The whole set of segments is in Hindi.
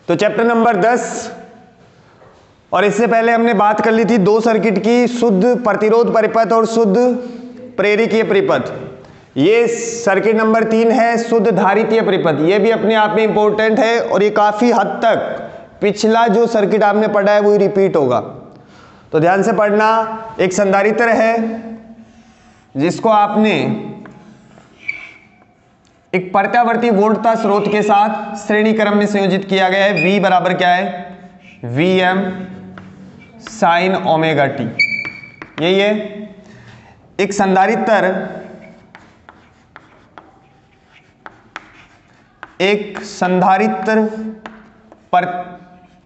तो चैप्टर नंबर 10, और इससे पहले हमने बात कर ली थी दो सर्किट की, शुद्ध प्रतिरोध परिपथ और शुद्ध प्रेरकीय परिपथ। ये सर्किट नंबर 3 है शुद्ध धारितीय परिपथ। ये भी अपने आप में इंपॉर्टेंट है और ये काफी हद तक पिछला जो सर्किट आपने पढ़ा है वो ही रिपीट होगा, तो ध्यान से पढ़ना। एक संधारित्र है जिसको आपने एक प्रत्यावर्ती वोल्टता स्रोत के साथ श्रेणी क्रम में संयोजित किया गया है। V बराबर क्या है, Vm साइन ओमेगा टी, यही है। एक संधारित्र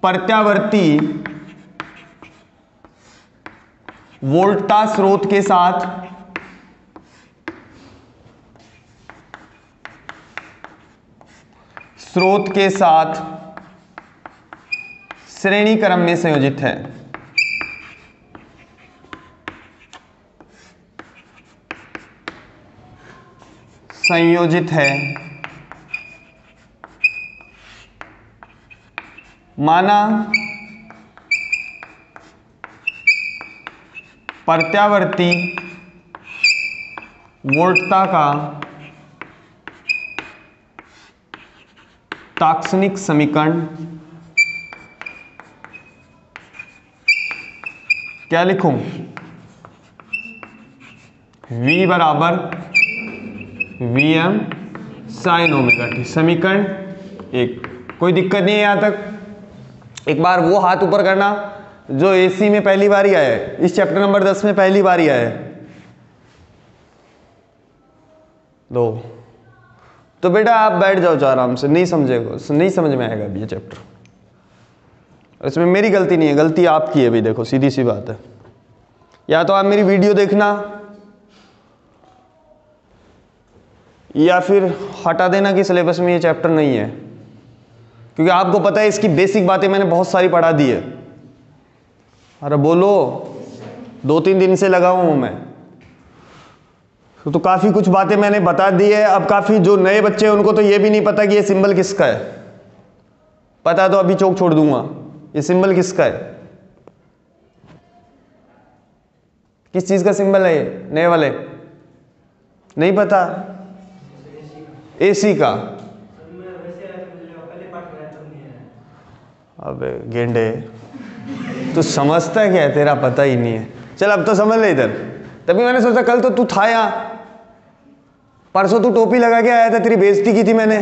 प्रत्यावर्ती वोल्टता स्रोत के साथ श्रेणी क्रम में संयोजित है, माना प्रत्यावर्ती वोल्टता का तात्क्षणिक समीकरण क्या लिखूं, V बराबर Vm साइन ओमेगा टी, समीकरण 1। कोई दिक्कत नहीं है यहां तक। एक बार वो हाथ ऊपर करना जो एसी में पहली बार ही आया है, इस चैप्टर नंबर 10 में पहली बार ही आया है। दो तो बेटा आप बैठ जाओ आराम से, नहीं समझेगा, नहीं समझ में आएगा अभी ये चैप्टर। इसमें मेरी गलती नहीं है, गलती आपकी है भी। देखो सीधी सी बात है, या तो आप मेरी वीडियो देखना या फिर हटा देना कि सिलेबस में ये चैप्टर नहीं है, क्योंकि आपको पता है इसकी बेसिक बातें मैंने बहुत सारी पढ़ा दी है। अरे बोलो, 2-3 दिन से लगा हूं मैं, तो काफी कुछ बातें मैंने बता दी है। अब काफी जो नए बच्चे हैं उनको तो ये भी नहीं पता कि ये सिंबल किसका है। पता तो अभी चौक छोड़ दूंगा, ये सिंबल किसका है, किस चीज का सिंबल है ये, नए वाले नहीं पता, एसी का। अबे गेंडे, तू समझता क्या है, तेरा पता ही नहीं है। चल अब तो समझ ले इधर। तभी मैंने सोचा कल तो तू था यहाँ, परसों तू टोपी लगा के आया था, तेरी बेइज्जती की थी मैंने,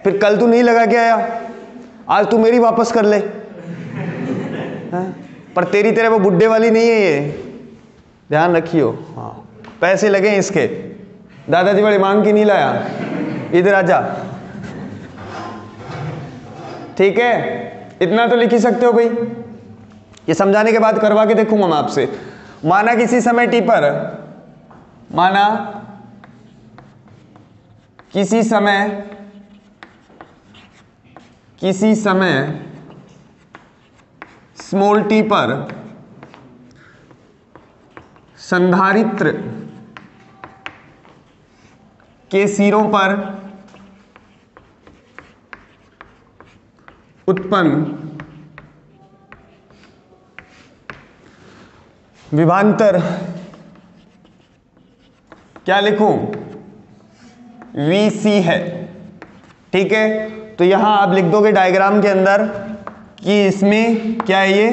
फिर कल तू नहीं लगा के आया, आज तू मेरी वापस कर ले। पर तेरी तरह वो बुड्ढे वाली नहीं है ये, ध्यान रखियो। हाँ पैसे लगे इसके, दादाजी बड़ी मांग की नहीं लाया, इधर आजा, ठीक है। इतना तो लिख ही सकते हो भाई। ये समझाने के बाद करवा के देखूंगा मैं आपसे। माना किसी समय टी पर, माना किसी समय स्मॉल टी पर संधारित्र के सिरों पर उत्पन्न विभवांतर क्या लिखूं, VC है, ठीक है। तो यहां आप लिख दोगे डायग्राम के अंदर कि इसमें क्या है, ये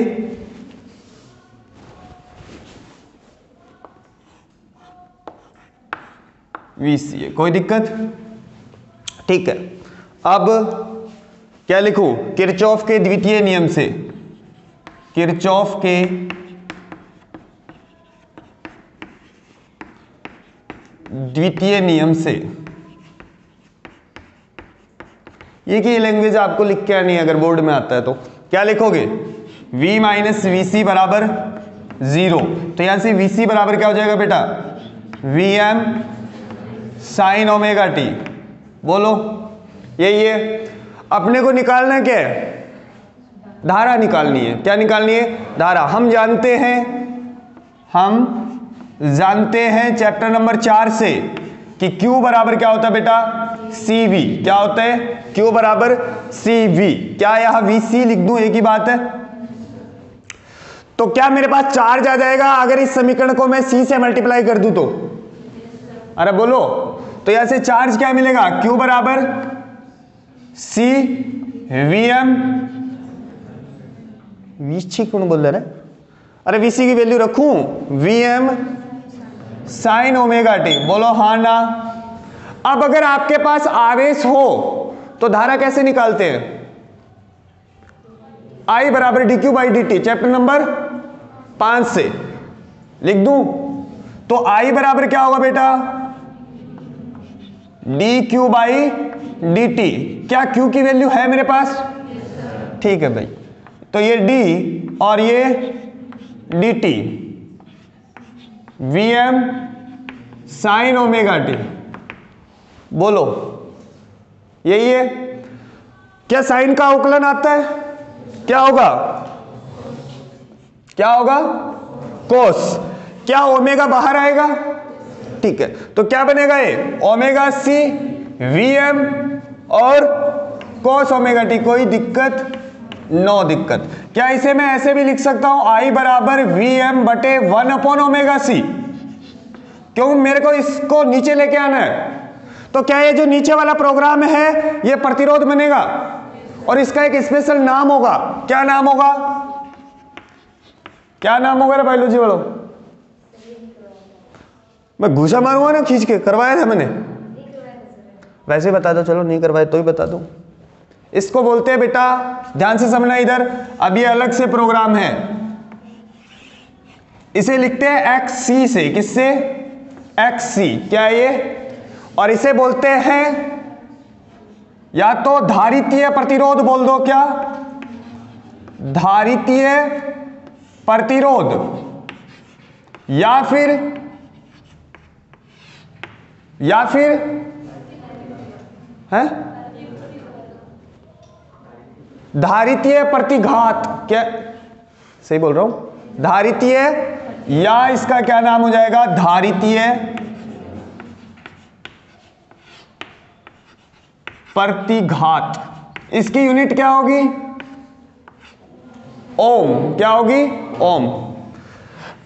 VC है, कोई दिक्कत, ठीक है। अब क्या लिखूं, किरचॉफ के द्वितीय नियम से, किरचॉफ के द्वितीय नियम से। ये की लैंग्वेज आपको लिख के आनी है, अगर बोर्ड में आता है तो क्या लिखोगे, V माइनस VC बराबर 0। तो यहां से VC बराबर क्या हो जाएगा बेटा, Vm साइन ओमेगा टी। बोलो यही है। अपने को निकालना क्या है, धारा निकालनी है। क्या निकालनी है, धारा। हम जानते हैं चैप्टर नंबर 4 से कि Q बराबर क्या होता है बेटा, CV। क्या होता है? Q बराबर CV। क्या यहां VC लिख दूं? एक ही बात है। तो क्या मेरे पास चार्ज आ जाएगा अगर इस समीकरण को मैं C से मल्टीप्लाई कर दूं तो? अरे बोलो। तो यहां से चार्ज क्या मिलेगा? Q बराबर C VM। VC कौन बोल रहा है? अरे VC की वैल्यू रखूं? VM sign omega T. बोलो हाँ ना। अब अगर आपके पास आवेश हो तो धारा कैसे निकालते हैं? I बराबर dq by dt, chapter number 5 से लिख दूं? तो I बराबर क्या होगा बेटा? dq by dt। क्या q की वैल्यू है मेरे पास? ठीक है भाई। तो ये d और ये dt, Vm sign omega T. बोलो यही है। क्या साइन का अवकलन आता है? क्या होगा? क्या होगा? कोस। क्या ओमेगा बाहर आएगा? ठीक है। तो क्या बनेगा ये? ओमेगा सी Vm और कोस ओमेगा टी। कोई दिक्कत? नो दिक्कत। क्या इसे मैं ऐसे भी लिख सकता हूं? I बराबर Vm बटे 1 अपॉन ओमेगा सी। क्यों? मेरे को इसको नीचे लेके आना है। तो क्या ये जो नीचे वाला प्रोग्राम है ये प्रतिरोध बनेगा और इसका एक स्पेशल नाम होगा। क्या नाम होगा? क्या नाम होगा रे बायोलॉजी वालों? मैं घुसा मारूंगा ना खींच के। करवाया था मैंने? वैसे बता दो। चलो नहीं करवाए तो ही बता दो। इसको बोलते हैं बेटा, ध्यान से समझना इधर, अब ये अलग से प्रोग्राम है। इसे लिखते हैं XC से। किससे? XC। क्या ये? और इसे बोलते हैं या तो धारितीय प्रतिरोध बोल दो। क्या? धारितीय प्रतिरोध या फिर है धारितीय प्रतिघात। क्या सही बोल रहा हूं? धारितीय, या इसका क्या नाम हो जाएगा? धारितीय प्रतिघात। इसकी यूनिट क्या होगी? ओम। क्या होगी? ओम।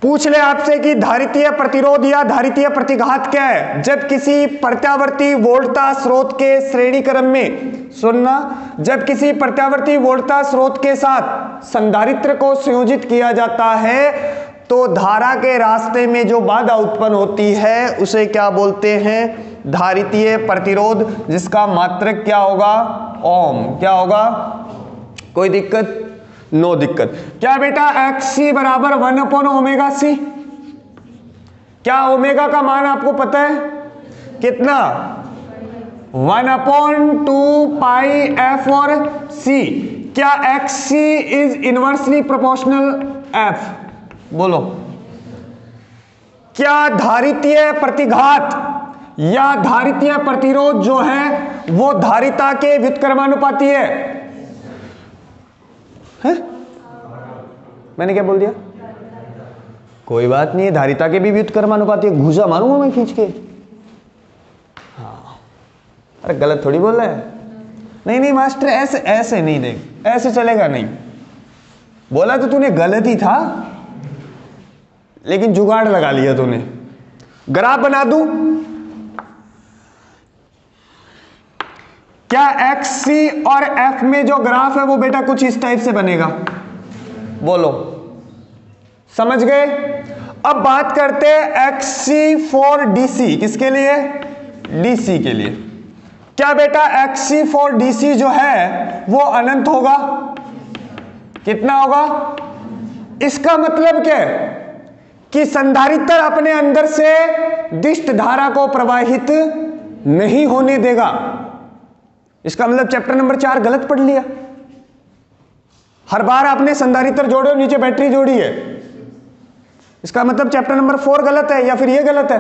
पूछ ले आपसे कि धारितीय प्रतिरोध या धारितीय प्रतिघात क्या है? जब किसी प्रत्यावर्ती वोल्टता स्रोत के श्रेणी क्रम में, सुनना, जब किसी प्रत्यावर्ती वोल्टता स्रोत के साथ संधारित्र को संयोजित किया जाता है तो धारा के रास्ते में जो बाधा उत्पन्न होती है उसे क्या बोलते हैं? धारितीय प्रतिरोध, जिसका मात्रक क्या होगा? ओम। क्या होगा? कोई दिक्कत? नो दिक्कत। क्या बेटा XC बराबर 1 अपॉन ओमेगा सी? क्या ओमेगा का मान आपको पता है? कितना? 1 अपॉन 2 पाई F और C। क्या XC is inversely proportional F? बोलो। क्या धारितीय प्रतिघात या धारितीय प्रतिरोध जो है वो धारिता के व्युत्क्रमानुपाती है? मैंने क्या बोल दिया? कोई बात नहीं है, धारिता के भी व्युत्क्रमानुपाती है। घूसा मारूंगा मैं खींच के। हाँ, अरे गलत थोड़ी बोल रहा है। नहीं नहीं मास्टर, ऐसे ऐसे नहीं, देख ऐसे चलेगा नहीं। बोला तो तूने गलत ही था, लेकिन जुगाड़ लगा लिया तूने। ग्राफ बना दूं? क्या XC और F में जो ग्राफ है वो बेटा कुछ इस टाइप से बनेगा? बोलो, समझ गए? अब बात करते हैं XC फॉर DC। किसके लिए? DC के लिए। क्या बेटा XC फॉर DC जो है वो अनंत होगा? कितना होगा? इसका मतलब क्या है कि संधारित्र अपने अंदर से दिष्ट धारा को प्रवाहित नहीं होने देगा। इसका मतलब चैप्टर नंबर 4 गलत पढ़ लिया। हर बार आपने संधारित्र जोड़े और नीचे बैटरी जोड़ी है, इसका मतलब चैप्टर नंबर 4 गलत है या फिर ये गलत है?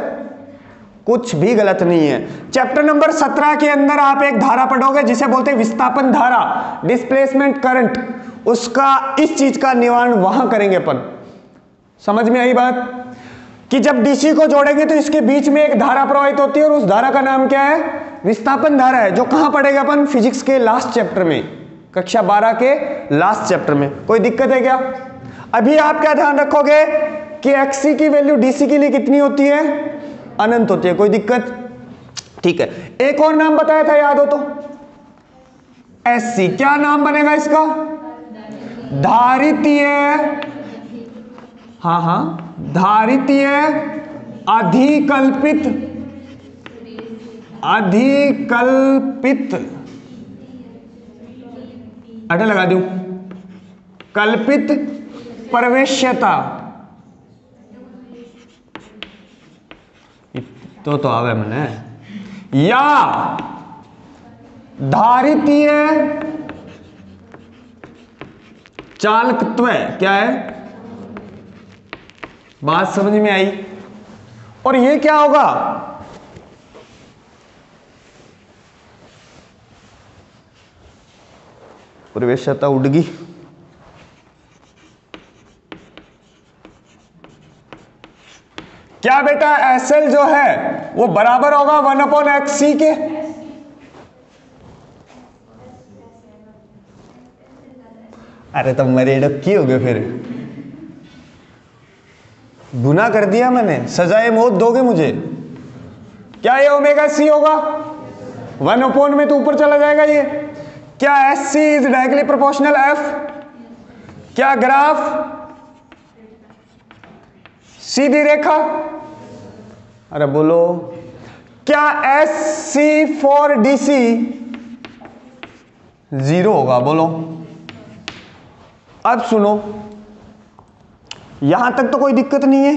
कुछ भी गलत नहीं है। चैप्टर नंबर 17 के अंदर आप एक धारा पढ़ोगे जिसे बोलते हैं विस्थापन धारा, डिस्प्लेसमेंट करंट। उसका इस चीज का निवारण वहां करेंगे अपन। समझ में आई बात? कि जब डीसी को जोड़ेंगे तो इसके बीच में एक धारा प्रवाहित होती है और उस धारा का नाम क्या है? विस्थापन धारा है, जो कहां पढ़ेगा अपन? फिजिक्स के लास्ट चैप्टर में, कक्षा 12 के लास्ट चैप्टर में। कोई दिक्कत है क्या? अभी आप क्या ध्यान रखोगे कि एक्सी की वैल्यू डीसी के लिए कितनी होती है? अनंत होती है। कोई दिक्कत? ठीक है। एक और नाम बताया था, याद हो तो? एससी। क्या नाम बनेगा इसका? धारितीय, धारितीय अधिकल्पित अटे लगा दूं, कल्पित प्रवेश्यता। तो आवे मैंने, या धारितीय चालकत्व। क्या है? बात समझ में आई? और ये क्या होगा? प्रवेश्यता उड़गी। क्या बेटा एसएल जो है वो बराबर होगा 1/xc के? अरे तो मेरे डक्की हो गए, फिर गुनाह कर दिया मैंने, सजाए मौत दोगे मुझे। क्या ये ओमेगा सी होगा? 1/, में तो ऊपर चला जाएगा ये। क्या S C is directly proportional F? क्या ग्राफ सीधी रेखा? अरे बोलो, क्या एस सी फॉर डीसी 0 होगा? बोलो। अब सुनो, यहां तक तो कोई दिक्कत नहीं है।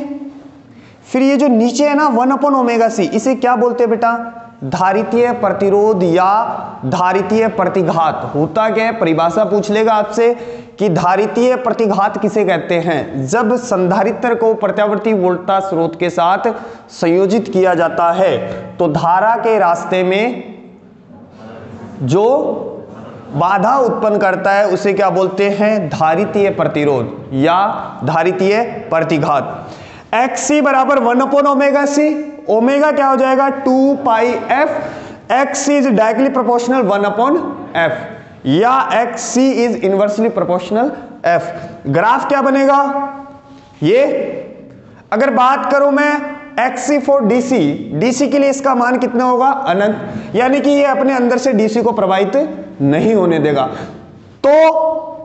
फिर ये जो नीचे है ना 1/ωc, इसे क्या बोलते हैं बेटा? धारितीय प्रतिरोध या धारितीय प्रतिघात। होता क्या है? परिभाषा पूछ लेगा आपसे कि धारितीय प्रतिघात किसे कहते हैं? जब संधारित्र को प्रत्यावर्ती वोल्टेज स्रोत के साथ संयोजित किया जाता है तो धारा के रास्ते में जो बाधा उत्पन्न करता है उसे क्या बोलते हैं? धारितीय प्रतिरोध या धारितीय प्रतिघात। XC बराबर 1/ωc। ओमेगा क्या हो जाएगा? 2πf। XC is directly proportional 1/f या XC is inversely proportional f। Graph क्या बनेगा? ये अगर बात करूं मैं XC फॉर DC, DC के लिए इसका मान कितना होगा? अनंत, यानी कि ये अपने अंदर से DC को प्रवाहित नहीं होने देगा। तो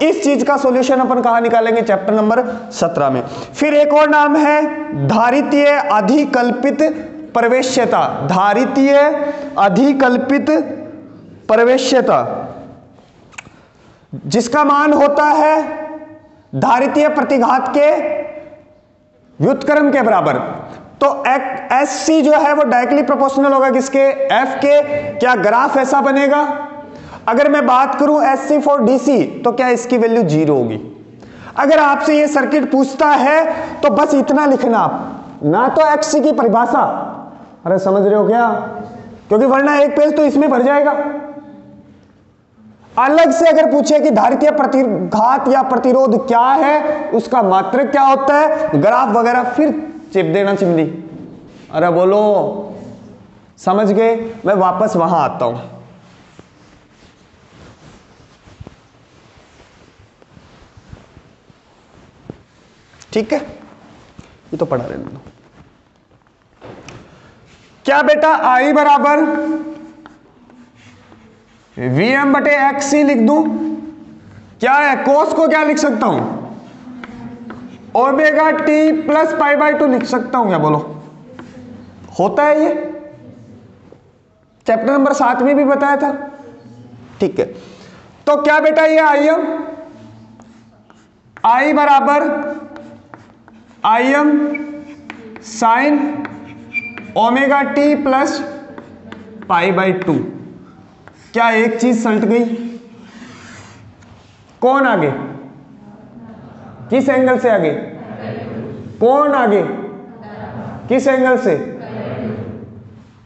इस चीज का सॉल्यूशन अपन कहां निकालेंगे? चैप्टर नंबर 17 में। फिर एक और नाम है धारितीय अधिकल्पित प्रवेश्यता। धारितीय अधिकल्पित प्रवेश्यता, जिसका मान होता है धारितीय प्रतिघात के व्युत्क्रम के बराबर। तो SC जो है वो डायरेक्टली प्रोपोर्शनल होगा किसके? F के। क्या ग्राफ ऐसा बनेगा? अगर मैं बात करूं SC फॉर DC तो क्या इसकी वैल्यू 0 होगी? अगर आपसे ये सर्किट पूछता है तो बस इतना लिखना आप, ना तो XC की परिभाषा, अरे समझ रहे हो क्या? क्योंकि वरना एक पेज तो इसमें भर जाएगा। अलग से अगर पूछे कि धारितीय प्रतिघात या प्रतिरोध क्या है, उसका मात्रक क्या होता है, ग्राफ वगैरह, फिर चिप देना चिमनी। अरे बोलो, समझ गए? मैं वापस वहां आता हूं। ठीक है, ये तो पढ़ा रहने दो। क्या बेटा I बराबर Vm/XC लिख दूं? क्या है? कोस को क्या लिख सकता हूं? ओमेगा टी प्लस π/2 लिख सकता हूं क्या? बोलो, होता है ये? चैप्टर नंबर 7 में भी बताया था। ठीक है, तो क्या बेटा ये I बराबर Im sine omega T plus π/2। क्या एक चीज सल्ट गई? कौन आगे? किस एंगल से आगे? कौन आगे? किस एंगल से?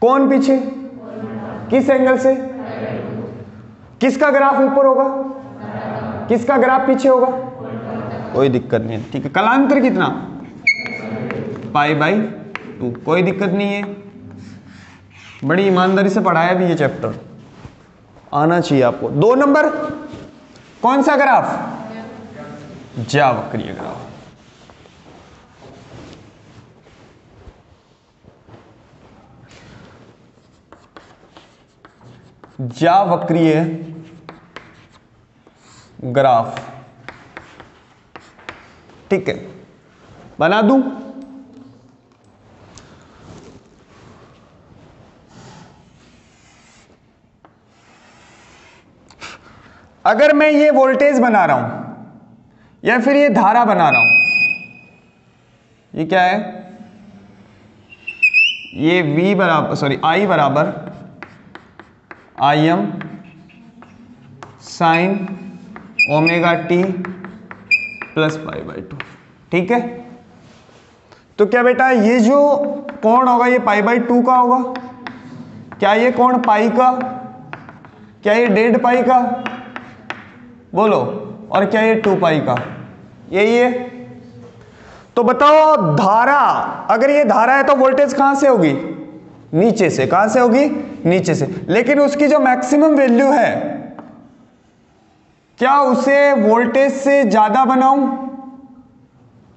कौन पीछे? किस एंगल से? किसका ग्राफ ऊपर होगा? किसका ग्राफ पीछे होगा? कोई दिक्कत नहीं है। ठीक है, कलांतर कितना? π/2, कोई दिक्कत नहीं है। बड़ी ईमानदारी से पढ़ाया भी ये चैप्टर, आना चाहिए आपको। 2 नंबर कौन सा ग्राफ? ज्यावक्रीय ग्राफ। ज्यावक्रीय ग्राफ, ठीक है, बना दूं? अगर मैं ये वोल्टेज बना रहा हूं या फिर ये धारा बना रहा हूं, ये क्या है? ये V बराबर I बराबर Im sine omega T plus π/2, ठीक है। तो क्या बेटा ये जो कोण होगा ये π/2 का होगा? क्या ये कोण पाई का? क्या ये 1.5 पाई का? बोलो। और क्या ये 2 पाई का? यही है। तो बताओ धारा, अगर ये धारा है तो वोल्टेज कहां से होगी? नीचे से। कहां से होगी? नीचे से। लेकिन उसकी जो मैक्सिमम वैल्यू है, क्या उसे वोल्टेज से ज्यादा बनाऊं?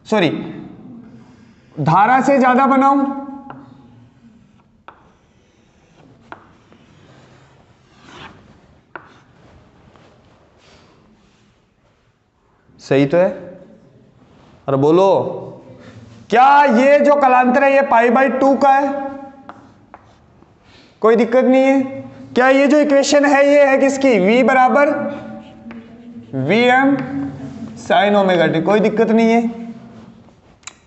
सॉरी, धारा से ज्यादा बनाऊं? सही तो है। अरे बोलो, क्या ये जो कलांतर है ये π/2 का है? कोई दिक्कत नहीं है। क्या ये जो इक्वेशन है ये है किसकी? V बराबर Vm साइन ओमेगा टी। कोई दिक्कत नहीं है।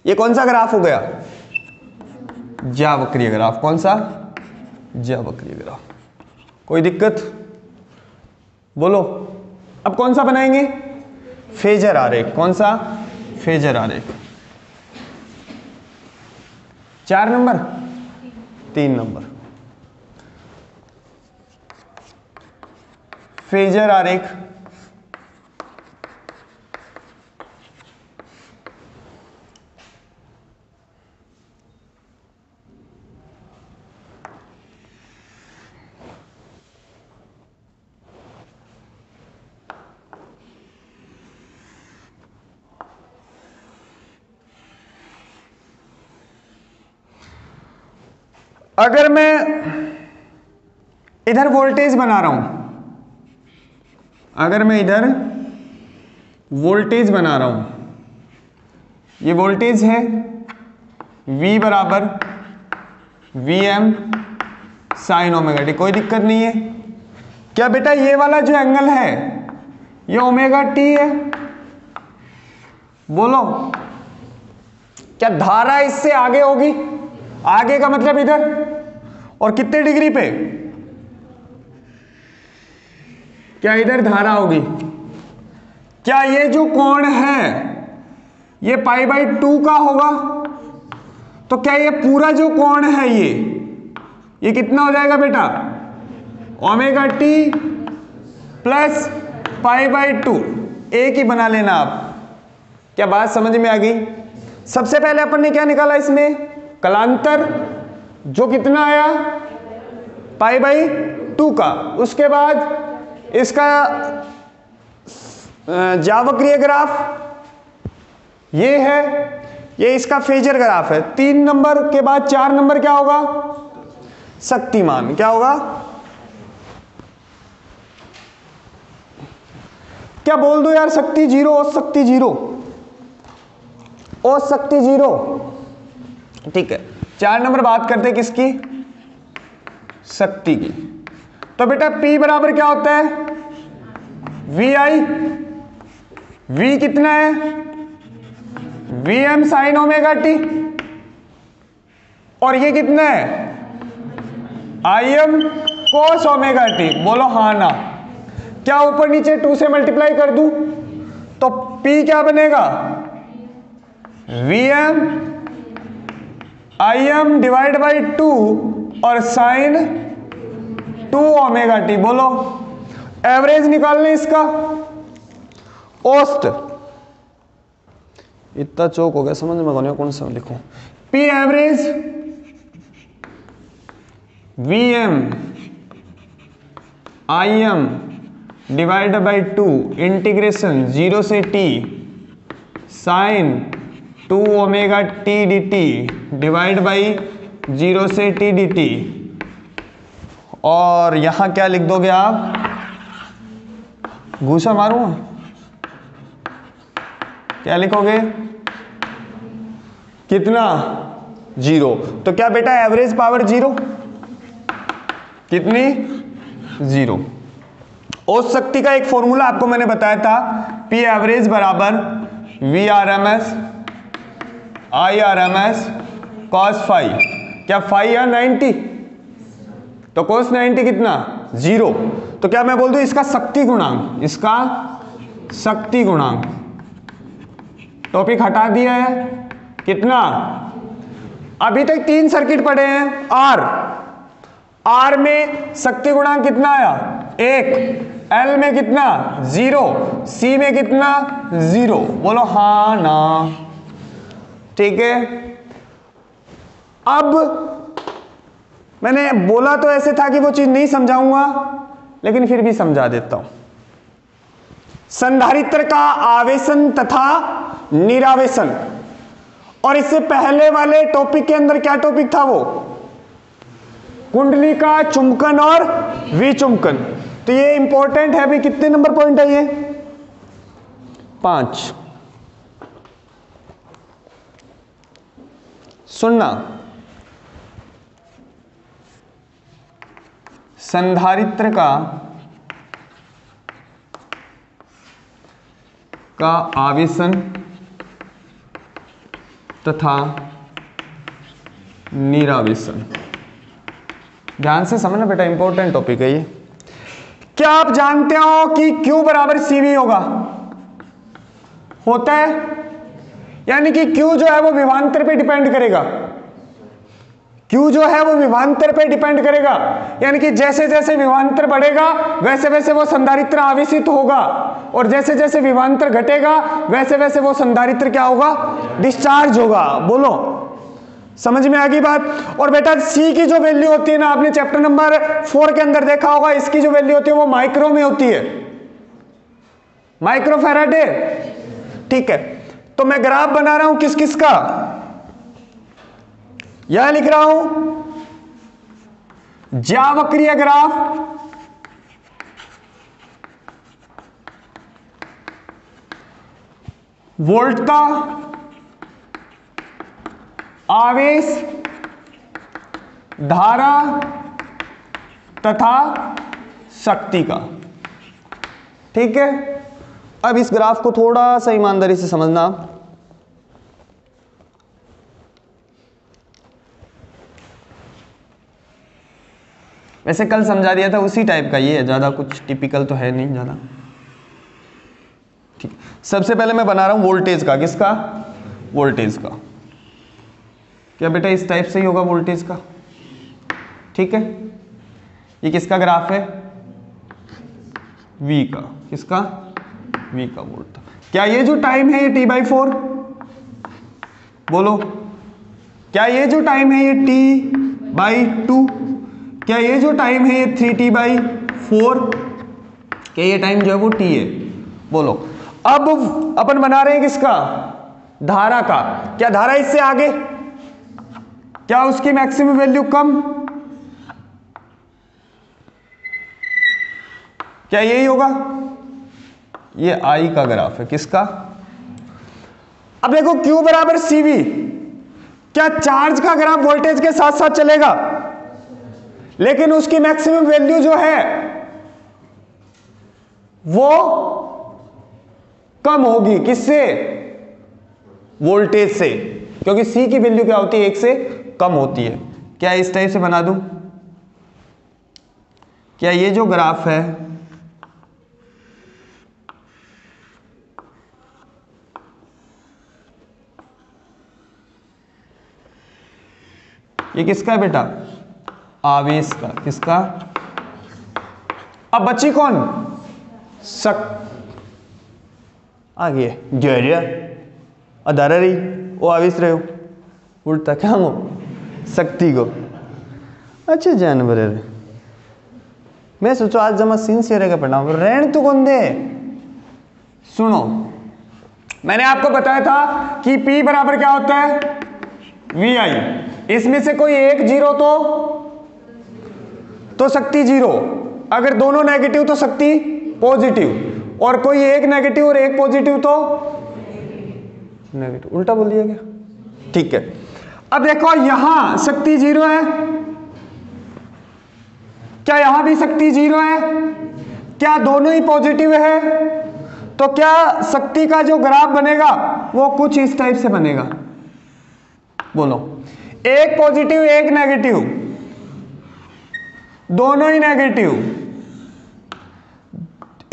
ये कौन सा ग्राफ हो गया? ज्यावक्रीय ग्राफ। कौन सा? ज्यावक्रीय ग्राफ। कोई दिक्कत? बोलो। अब कौन सा बनाएंगे? फेजर आरेख। कौन सा? फेजर आरेख। 4 नंबर, 3 नंबर। फेजर आरेख। अगर मैं इधर वोल्टेज बना रहा हूं, अगर मैं इधर वोल्टेज बना रहा हूं, ये वोल्टेज है V बराबर Vm साइन ओमेगा टी। कोई दिक्कत नहीं है। क्या बेटा ये वाला जो एंगल है ये ओमेगा टी है? बोलो। क्या धारा इससे आगे होगी? आगे का मतलब इधर। और कितने डिग्री पे? क्या इधर धारा होगी? क्या ये जो कोण है ये π/2 का होगा? तो क्या ये पूरा जो कोण है ये कितना हो जाएगा बेटा? Omega T plus π/2। एक ही बना लेना आप। क्या बात समझ में आ गई? सबसे पहले अपन ने क्या निकाला इसमें? कलांतर, जो कितना आया? π/2 का। उसके बाद इसका ज्यावक्रीय ग्राफ ये है, ये इसका फेजर ग्राफ है। 3 नंबर के बाद 4 नंबर क्या होगा? शक्तिमान। क्या होगा? क्या बोल दो यार? शक्ति 0, औसत शक्ति 0, औसत शक्ति 0। ठीक है। 4 नंबर बात करते हैं किसकी? शक्ति की। तो बेटा P बराबर क्या होता है? VI। V कितना है? Vm sign omega T. और ये कितना है? Im कोस ओमेगा टी। बोलो हाँ ना। क्या ऊपर नीचे 2 से मल्टीप्लाई कर दूं तो P क्या बनेगा? Vm Im डिवाइड बाई 2 और साइन 2 ओमेगा टी। बोलो। एवरेज निकालने इसका। औसत। इतना चौक हो गया, समझ में कौन सा लिखूं? P average V M I M divide by 2 integration 0 से t sine 2 omega t dt divide by 0 से t dt। और यहां क्या लिख दोगे आप? घूसा मारूंगा, क्या लिखोगे? कितना? 0। तो क्या बेटा एवरेज पावर 0? कितनी? 0। औसत शक्ति का एक फॉर्मूला आपको मैंने बताया था, पी एवरेज बराबर V R M S I R M S cos five. क्या फाइव या 90? तो कॉस 90 कितना? 0। तो क्या मैं बोल दूं इसका शक्ति गुणांक, इसका शक्ति गुणांक। टॉपिक हटा दिया है। कितना? अभी तक 3 सर्किट पड़े हैं। आर में शक्ति गुणांक कितना आया? 1। एल में कितना? 0। सी में कितना? 0। बोलो हाँ ना। ठीक है। अब मैंने बोला तो ऐसे था कि वो चीज नहीं समझाऊंगा, लेकिन फिर भी समझा देता हूं। संधारित्र का आवेशन तथा निरावेशन, और इससे पहले वाले टॉपिक के अंदर क्या टॉपिक था? वो कुंडली का चुंबकन और विचुंबकन। तो ये इंपॉर्टेंट है भी। कितने नंबर पॉइंट है ये? 5। सुनना, संधारित्र का आवेशन तथा निरावेशन। ध्यान से समझना बेटा, इंपॉर्टेंट टॉपिक है ये। क्या आप जानते हो कि Q बराबर CV होगा? होता है, यानी कि Q जो है वो विभवांतर पे डिपेंड करेगा। Q जो है वो विभवांतर पे डिपेंड करेगा, यानी कि जैसे जैसे विभवांतर बढ़ेगा वैसे वैसे वो संधारित्र आवेशित होगा, और जैसे जैसे विभवांतर घटेगा वैसे वैसे वो संधारित्र क्या होगा? डिस्चार्ज होगा। बोलो समझ में आ गई बात? और बेटा C की जो वैल्यू होती है ना, आपने चैप्टर नंबर 4 के अंदर देखा होगा, इसकी जो वैल्यू होती है वो माइक्रो में होती है, माइक्रो फैराडे। ठीक है, तो मैं ग्राफ बना रहा हूं किस किस का? यह लिख रहा हूं ज्यावक्रीय ग्राफ, वोल्टता, आवेश, धारा तथा शक्ति का। ठीक है, अब इस ग्राफ को थोड़ा सा ईमानदारी से समझना। वैसे कल समझा दिया था उसी टाइप का ये है, ज्यादा कुछ टिपिकल तो है नहीं ज्यादा। ठीक, सबसे पहले मैं बना रहा हूं वोल्टेज का। किसका? वोल्टेज का। क्या बेटा इस टाइप से ही होगा वोल्टेज का? ठीक है, ये किसका ग्राफ है? V का। किसका? V का वोल्ट। क्या ये जो टाइम है ये T/4? बोलो, क्या ये जो टाइम है ये T/2? क्या ये जो टाइम है ये 3T/4? क्या ये टाइम जो है वो T है? बोलो। अब अपन बना रहे हैं किसका? धारा का। क्या धारा इससे आगे? क्या उसकी मैक्सिमम वैल्यू कम? क्या यही होगा? ये I का ग्राफ है। किसका? अब देखो Q बराबर CV। क्या चार्ज का ग्राफ वोल्टेज के साथ साथ चलेगा? लेकिन उसकी मैक्सिमम वैल्यू जो है वो कम होगी। किससे? वोल्टेज से, क्योंकि C की वैल्यू क्या होती है? 1 से कम होती है। क्या इस टाइप से बना दूं? क्या ये जो ग्राफ है ये किसका है बेटा? आवेश का। किसका? अब बची कौन? आगे धैर्य अधारा रही वो आवेश रहे हो उल्टा क्या हो, शक्ति को। अच्छे जानवर है। मैं सोचो आज जमा सिंसियर है पढ़ा रहन तो कौन दे। सुनो, मैंने आपको बताया था कि P बराबर क्या होता है, VI। इसमें से कोई एक जीरो तो शक्ति जीरो, अगर दोनों नेगेटिव तो शक्ति पॉजिटिव, और कोई एक नेगेटिव और एक पॉजिटिव तो नेगेटिव। उल्टा बोल दिया क्या? ठीक है। अब देखो यहां शक्ति जीरो है, क्या यहां भी शक्ति जीरो है? क्या दोनों ही पॉजिटिव है? तो क्या शक्ति का जो ग्राफ बनेगा वो कुछ इस टाइप से बनेगा। बोलो, एक पॉजिटिव एक नेगेटिव, दोनों ही नेगेटिव,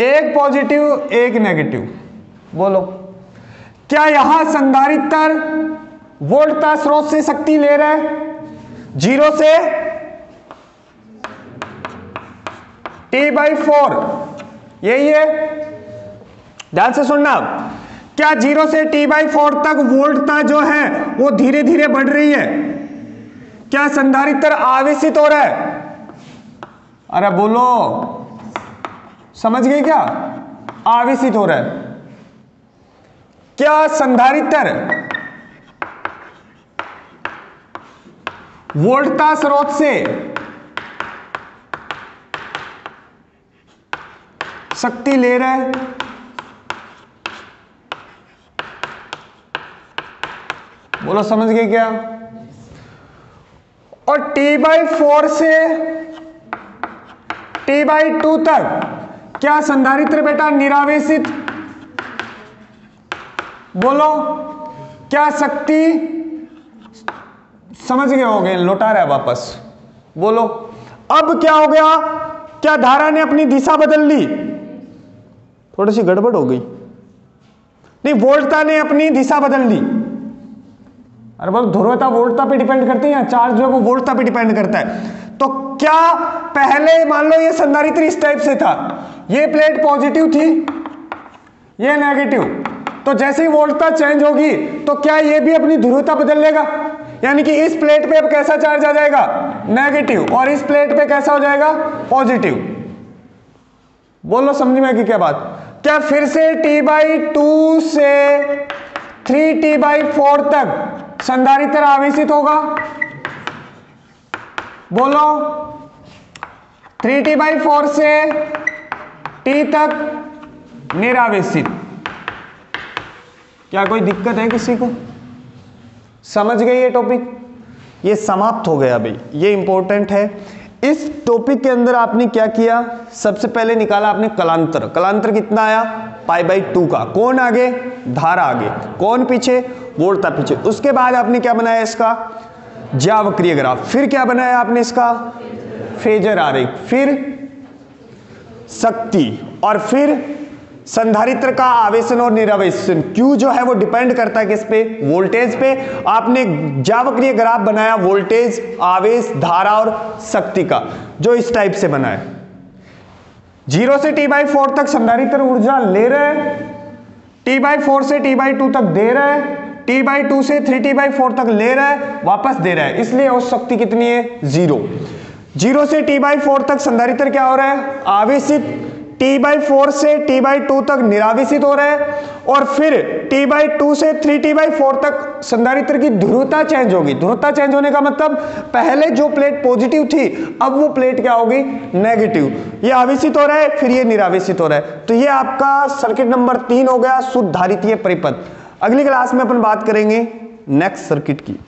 एक पॉजिटिव एक नेगेटिव। बोलो, क्या यहां संधारित्र वोल्टता स्रोत से शक्ति ले रहा है, जीरो से T/4, यही है। ध्यान से सुनना, क्या जीरो से T/4 तक वोल्टता जो है वो धीरे धीरे बढ़ रही है? क्या संधारित्र आवेशित हो रहा है? अरे बोलो, समझ गए क्या? आवेशित हो रहा है। क्या संधारित्र वोल्टता स्रोत से शक्ति ले रहा है? बोलो, समझ गए क्या? और T/4 से T/2 तक क्या संधारित्र बेटा निरावेशित? बोलो, क्या शक्ति, समझ गए होगे, लौटा रहा है वापस। बोलो, अब क्या हो गया? क्या धारा ने अपनी दिशा बदल ली? थोड़ी सी गड़बड़ हो गई। नहीं, वोल्टता ने अपनी दिशा बदल ली। अरे बोल, ध्रुवता वोल्टता पे डिपेंड करती है, चार्ज जो है वो वोल्टता पे डिपेंड करता है। तो क्या पहले मान लो ये संधारित्र इस टाइप से था, ये प्लेट पॉजिटिव थी, ये नेगेटिव, तो जैसे ही वोल्टता चेंज होगी तो क्या ये भी अपनी ध्रुवता बदल लेगा? यानी कि इस प्लेट पे अब कैसा चार्ज आ जाएगा, नेगेटिव, और इस प्लेट पे कैसा हो जाएगा, पॉजिटिव। बोलो, समझ में कि क्या बात? क्या फिर से T/2 से 3T/4 तक संधारित्र आवेशित होगा? बोलो, 3T/4 से T तक निरावेशित। क्या कोई दिक्कत है किसी को? समझ गए ये टॉपिक? ये समाप्त हो गया भाई, ये इंपॉर्टेंट है। इस टॉपिक के अंदर आपने क्या किया? सबसे पहले निकाला आपने कलांतर। कलांतर कितना आया? π/2 का। कौन आगे? धारा आगे। कौन पीछे? वोल्टता पीछे। उसके बाद आपने क्या बनाया? इसका ज्यावक्रिय ग्राफ। फिर क्या बनाया आपने? इसका फेजर आरेख। फिर शक्ति, और फिर संधारित्र का आवेशन और निरावेशन। Q जो है वो डिपेंड करता है किस पे? वोल्टेज पे। आपने ज्यावक्रिय ग्राफ बनाया वोल्टेज, आवेश, धारा और शक्ति का, जो इस टाइप से बना है। 0 से T/4 तक संधारित्र ऊर्जा ले रहा है, T/4 से T/2 तक दे रहा है, T/2 से 3T/4 तक ले रहा है, वापस दे रहा है, इसलिए उस शक्ति कितनी है? 0। 0 से T/4 तक संधारित्र क्या हो रहा है? आवेशित। T/4 से T/2 तक निरावेशित हो रहा है, और फिर T/2 से 3T/4 तक संधारित्र की ध्रुवता चेंज होगी। ध्रुवता चेंज होने का मतलब पहले जो प्लेट पॉजिटिव थी, अब वो प्लेट क्या होगी? नेगेटिव। ये आवेशित हो रहा है, फिर ये निरावेशित हो रहा है। तो ये आपका सर्किट नंबर 3 हो गया, शुद्ध धारितीय परिपथ। अगली क्लास में अपन बात करेंगे नेक्स्ट सर्किट की।